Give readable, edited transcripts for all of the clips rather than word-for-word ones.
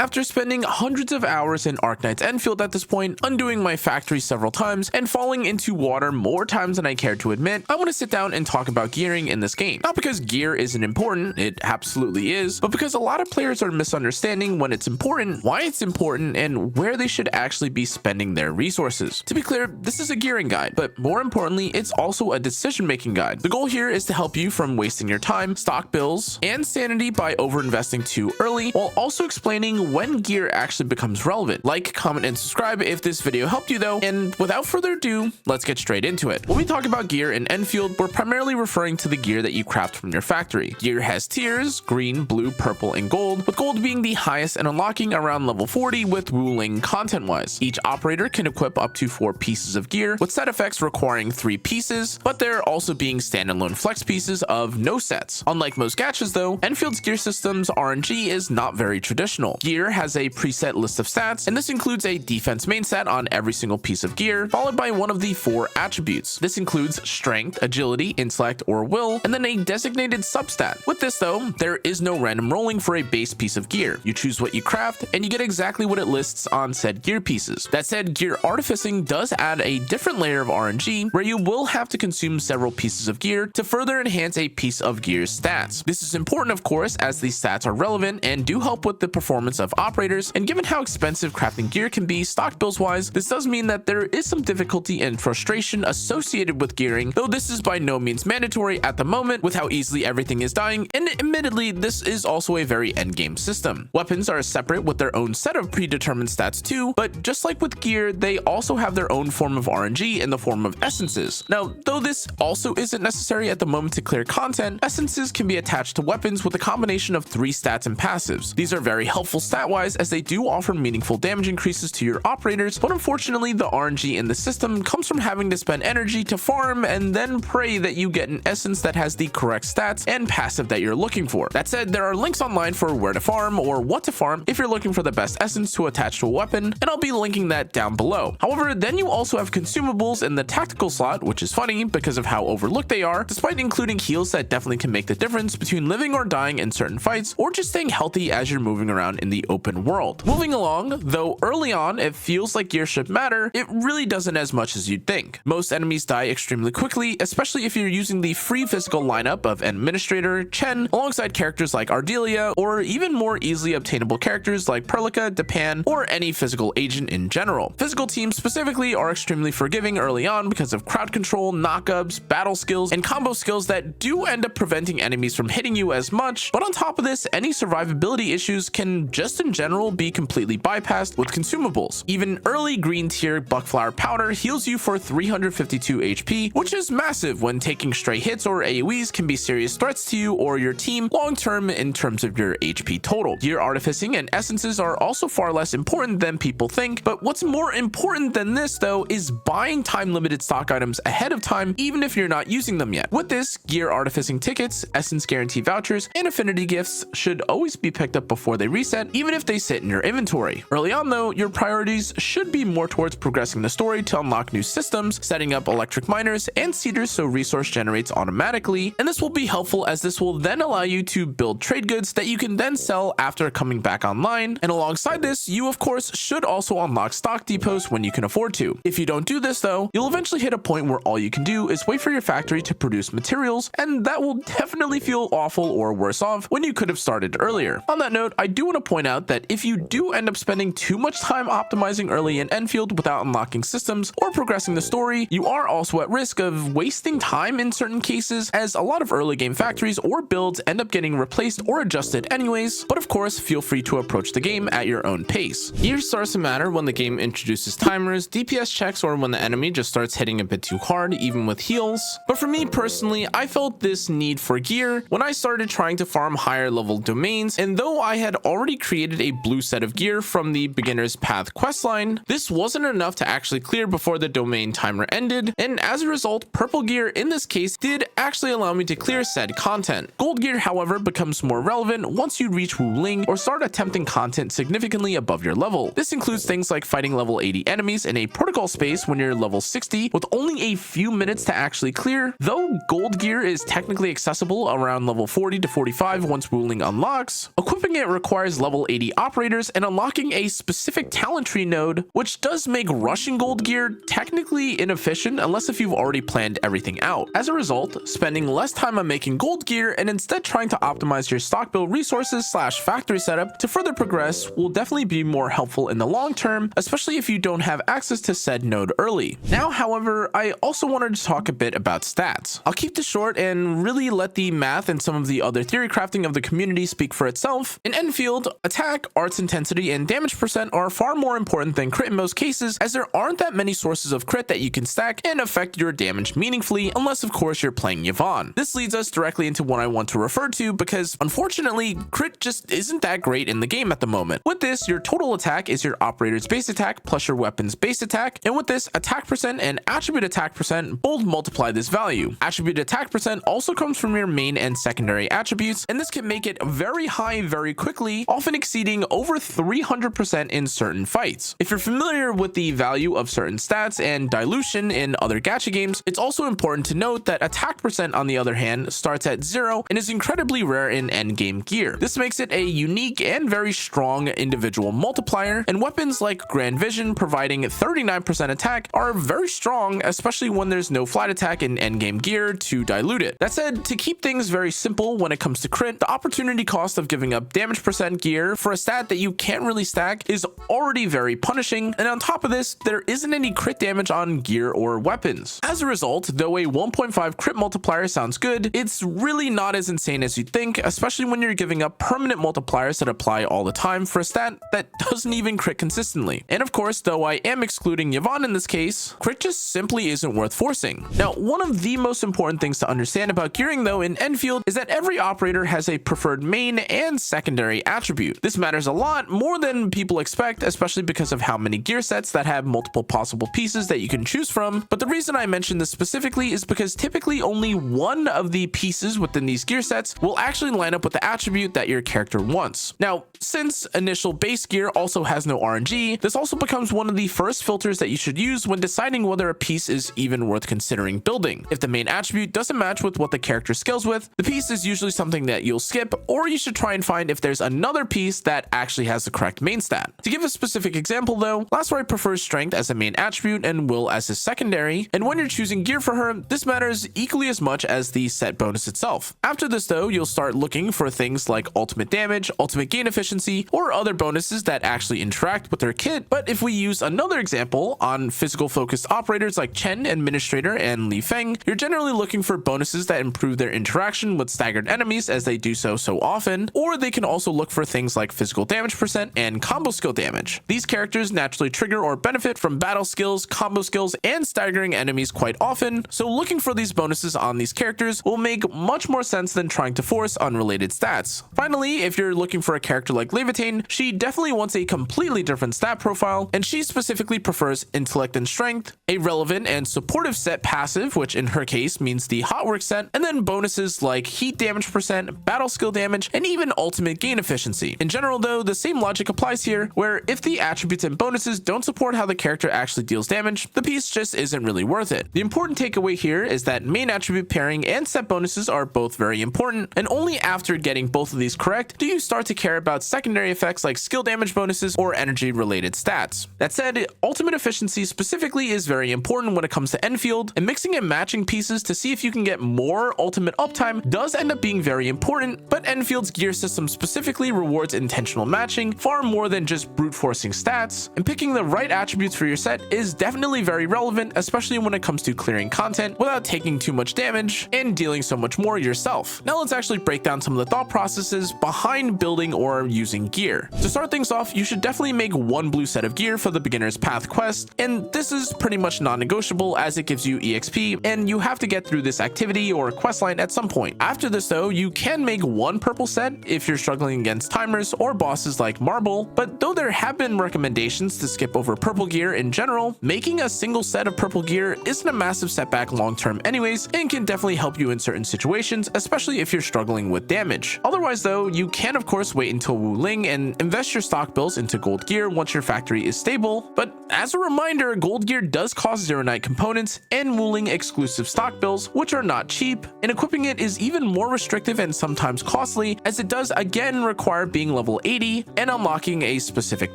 After spending hundreds of hours in Arknights Endfield at this point, undoing my factory several times, and falling into water more times than I care to admit, I want to sit down and talk about gearing in this game. Not because gear isn't important, it absolutely is, but because a lot of players are misunderstanding when it's important, why it's important, and where they should actually be spending their resources. To be clear, this is a gearing guide, but more importantly, it's also a decision-making guide. The goal here is to help you from wasting your time, stock bills, and sanity by overinvesting too early, while also explaining when gear actually becomes relevant. Like, comment, and subscribe if this video helped you though, and without further ado, let's get straight into it. When we talk about gear in Endfield, we're primarily referring to the gear that you craft from your factory. Gear has tiers: green, blue, purple, and gold, with gold being the highest and unlocking around level 40 with ruling content-wise. Each operator can equip up to 4 pieces of gear, with set effects requiring 3 pieces, but there also being standalone flex pieces of no sets. Unlike most gachas though, Enfield's gear system's RNG is not very traditional. Gear has a preset list of stats, and this includes a defense main stat on every single piece of gear, followed by one of the 4 attributes. This includes strength, agility, intellect, or will, and then a designated substat. With this though, there is no random rolling for a base piece of gear. You choose what you craft, and you get exactly what it lists on said gear pieces. That said, gear artificing does add a different layer of RNG, where you will have to consume several pieces of gear to further enhance a piece of gear's stats. This is important, of course, as these stats are relevant and do help with the performance of operators, and given how expensive crafting gear can be stock bills wise, this does mean that there is some difficulty and frustration associated with gearing, though this is by no means mandatory at the moment with how easily everything is dying, and admittedly this is also a very endgame system. Weapons are separate with their own set of predetermined stats too, but just like with gear, they also have their own form of RNG in the form of essences. Now, though this also isn't necessary at the moment to clear content, essences can be attached to weapons with a combination of 3 stats and passives. These are very helpful stat-wise as they do offer meaningful damage increases to your operators, but unfortunately the RNG in the system comes from having to spend energy to farm and then pray that you get an essence that has the correct stats and passive that you're looking for. That said, there are links online for where to farm or what to farm if you're looking for the best essence to attach to a weapon, and I'll be linking that down below. However, then you also have consumables in the tactical slot, which is funny because of how overlooked they are, despite including heals that definitely can make the difference between living or dying in certain fights, or just staying healthy as you're moving around in the open world. Moving along, though early on it feels like gear should matter, it really doesn't as much as you'd think. Most enemies die extremely quickly, especially if you're using the free physical lineup of Administrator, Chen, alongside characters like Ardelia, or even more easily obtainable characters like Perlica, Depan, or any physical agent in general. Physical teams specifically are extremely forgiving early on because of crowd control, knockups, battle skills, and combo skills that do end up preventing enemies from hitting you as much, but on top of this, any survivability issues can just in general be completely bypassed with consumables. Even early green tier buckflower powder heals you for 352 HP, which is massive when taking stray hits or AoEs can be serious threats to you or your team long term in terms of your HP total. Gear artificing and essences are also far less important than people think, but what's more important than this though is buying time limited stock items ahead of time even if you're not using them yet. With this, gear artificing tickets, essence guarantee vouchers, and affinity gifts should always be picked up before they reset, even if they sit in your inventory. Early on though, your priorities should be more towards progressing the story to unlock new systems, setting up electric miners and seeders so resource generates automatically, and this will be helpful as this will then allow you to build trade goods that you can then sell after coming back online, and alongside this, you of course should also unlock stock depots when you can afford to. If you don't do this though, you'll eventually hit a point where all you can do is wait for your factory to produce materials, and that will definitely feel awful or worse off when you could have started earlier. On that note, I do want to point out that if you do end up spending too much time optimizing early in Endfield without unlocking systems or progressing the story, you are also at risk of wasting time in certain cases, as a lot of early game factories or builds end up getting replaced or adjusted anyways, but of course feel free to approach the game at your own pace. Gear starts to matter when the game introduces timers, DPS checks, or when the enemy just starts hitting a bit too hard even with heals, but for me personally, I felt this need for gear when I started trying to farm higher level domains, and though I had already created a blue set of gear from the beginner's path questline, this wasn't enough to actually clear before the domain timer ended, and as a result, purple gear in this case did actually allow me to clear said content. Gold gear, however, becomes more relevant once you reach Wu Ling or start attempting content significantly above your level. This includes things like fighting level 80 enemies in a protocol space when you're level 60 with only a few minutes to actually clear, though gold gear is technically accessible around level 40 to 45 once Wu Ling unlocks. Equipping it requires level 80 operators and unlocking a specific talent tree node, which does make rushing gold gear technically inefficient unless if you've already planned everything out. As a result, spending less time on making gold gear and instead trying to optimize your stock build resources / factory setup to further progress will definitely be more helpful in the long term, especially if you don't have access to said node early. Now, however, I also wanted to talk a bit about stats. I'll keep this short and really let the math and some of the other theory crafting of the community speak for itself. In Endfield, attack, arts intensity, and damage percent are far more important than crit in most cases, as there aren't that many sources of crit that you can stack and affect your damage meaningfully, unless of course you're playing Yvonne. This leads us directly into what I want to refer to, because unfortunately, crit just isn't that great in the game at the moment. With this, your total attack is your operator's base attack plus your weapon's base attack, and with this, attack percent and attribute attack percent both multiply this value. Attribute attack percent also comes from your main and secondary attributes, and this can make it very high very quickly, often exceeding over 300% in certain fights. If you're familiar with the value of certain stats and dilution in other gacha games, it's also important to note that attack percent on the other hand starts at 0 and is incredibly rare in endgame gear. This makes it a unique and very strong individual multiplier, and weapons like Grand Vision providing 39% attack are very strong, especially when there's no flight attack in endgame gear to dilute it. That said, to keep things very simple when it comes to crit, the opportunity cost of giving up damage percent gear for a stat that you can't really stack is already very punishing, and on top of this, there isn't any crit damage on gear or weapons. As a result, though a 1.5 crit multiplier sounds good, it's really not as insane as you'd think, especially when you're giving up permanent multipliers that apply all the time for a stat that doesn't even crit consistently. And of course, though I am excluding Yvonne in this case, crit just simply isn't worth forcing. Now, one of the most important things to understand about gearing though in Endfield is that every operator has a preferred main and secondary attribute. This matters a lot more than people expect, especially because of how many gear sets that have multiple possible pieces that you can choose from. But the reason I mention this specifically is because typically only one of the pieces within these gear sets will actually line up with the attribute that your character wants. Now, since initial base gear also has no RNG, this also becomes one of the first filters that you should use when deciding whether a piece is even worth considering building. If the main attribute doesn't match with what the character scales with, the piece is usually something that you'll skip, or you should try and find if there's another piece that actually has the correct main stat. To give a specific example though, Last Rite prefers strength as a main attribute and will as his secondary, and when you're choosing gear for her, this matters equally as much as the set bonus itself. After this though, you'll start looking for things like ultimate damage, ultimate gain efficiency, or other bonuses that actually interact with their kit. But if we use another example on physical focused operators like Chen, Administrator, and Li Feng, you're generally looking for bonuses that improve their interaction with staggered enemies as they do so often, or they can also look for things like physical damage percent and combo skill damage. These characters naturally trigger or benefit from battle skills, combo skills, and staggering enemies quite often, so looking for these bonuses on these characters will make much more sense than trying to force unrelated stats. Finally, if you're looking for a character like Levitain, she definitely wants a completely different stat profile, and she specifically prefers intellect and strength, a relevant and supportive set passive, which in her case means the hot work set, and then bonuses like heat damage percent, battle skill damage, and even ultimate gain efficiency. In general though, the same logic applies here, where if the attributes and bonuses don't support how the character actually deals damage, the piece just isn't really worth it. The important takeaway here is that main attribute pairing and set bonuses are both very important, and only after getting both of these correct do you start to care about secondary effects like skill damage bonuses or energy related stats. That said, ultimate efficiency specifically is very important when it comes to Endfield, and mixing and matching pieces to see if you can get more ultimate uptime does end up being very important, but Enfield's gear system specifically rewards intentional matching far more than just brute forcing stats, and picking the right attributes for your set is definitely very relevant, especially when it comes to clearing content without taking too much damage and dealing so much more yourself. Now let's actually break down some of the thought processes behind building or using gear. To start things off, you should definitely make one blue set of gear for the beginner's path quest, and this is pretty much non-negotiable as it gives you EXP, and you have to get through this activity or quest line at some point. After this though, you can make one purple set if you're struggling against timers or bosses like Marble, but though there have been recommendations to skip over purple gear in general, making a single set of purple gear isn't a massive setback long term anyways, and can definitely help you in certain situations, especially if you're struggling with damage. Otherwise though, you can of course wait until Wu Ling and invest your stock bills into gold gear once your factory is stable, but as a reminder, gold gear does cost Zero Night components and Wu Ling exclusive stock bills, which are not cheap, and equipping it is even more restrictive and sometimes costly, as it does again require being level 80 and unlocking a specific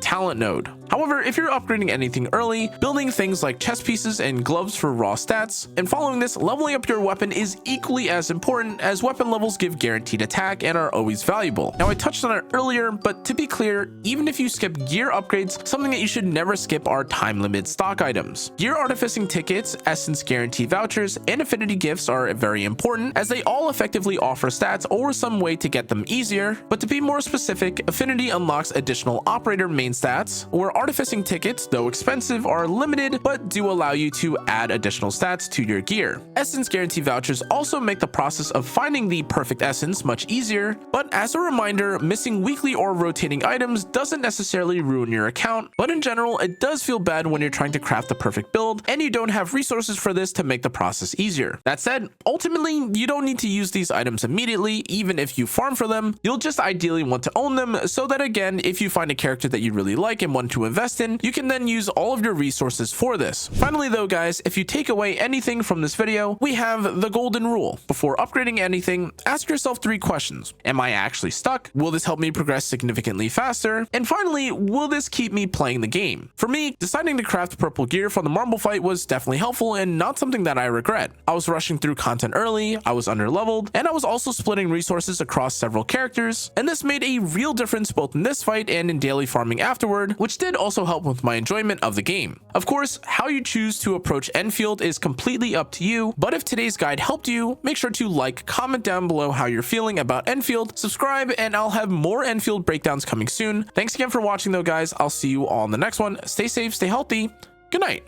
talent node. However, if you're upgrading anything early, building things like chest pieces and gloves for raw stats, and following this, leveling up your weapon is equally as important, as weapon levels give guaranteed attack and are always valuable. Now, I touched on it earlier, but to be clear, even if you skip gear upgrades, something that you should never skip are time limit stock items. Gear artificing tickets, essence guarantee vouchers, and affinity gifts are very important, as they all effectively offer stats or some way to get them easier. But to be more specific, affinity unlocks additional operator main stats, where artificing tickets, though expensive, are limited but do allow you to add additional stats to your gear. Essence guarantee vouchers also make the process of finding the perfect essence much easier, but as a reminder, missing weekly or rotating items doesn't necessarily ruin your account, but in general, it does feel bad when you're trying to craft the perfect build and you don't have resources for this to make the process easier. That said, ultimately, you don't need to use these items immediately. Even if you farm for them, you'll just ideally want to own them, so that again, if you find a character that you really like and want to invest in, you can then use all of your resources for this. Finally though guys, if you take away anything from this video, we have the golden rule. Before upgrading anything, ask yourself 3 questions. Am I actually stuck? Will this help me progress significantly faster? And finally, will this keep me playing the game? For me, deciding to craft purple gear from the marble fight was definitely helpful and not something that I regret. I was rushing through content early, I was underleveled, and I was also splitting resources across several characters, and this made a real difference both in this fight and in daily farming afterward, which did also help with my enjoyment of the game. Of course, how you choose to approach Endfield is completely up to you, but if today's guide helped you, make sure to like, comment down below how you're feeling about Endfield, subscribe, and I'll have more Endfield breakdowns coming soon. Thanks again for watching though guys, I'll see you all in the next one. Stay safe, stay healthy, good night.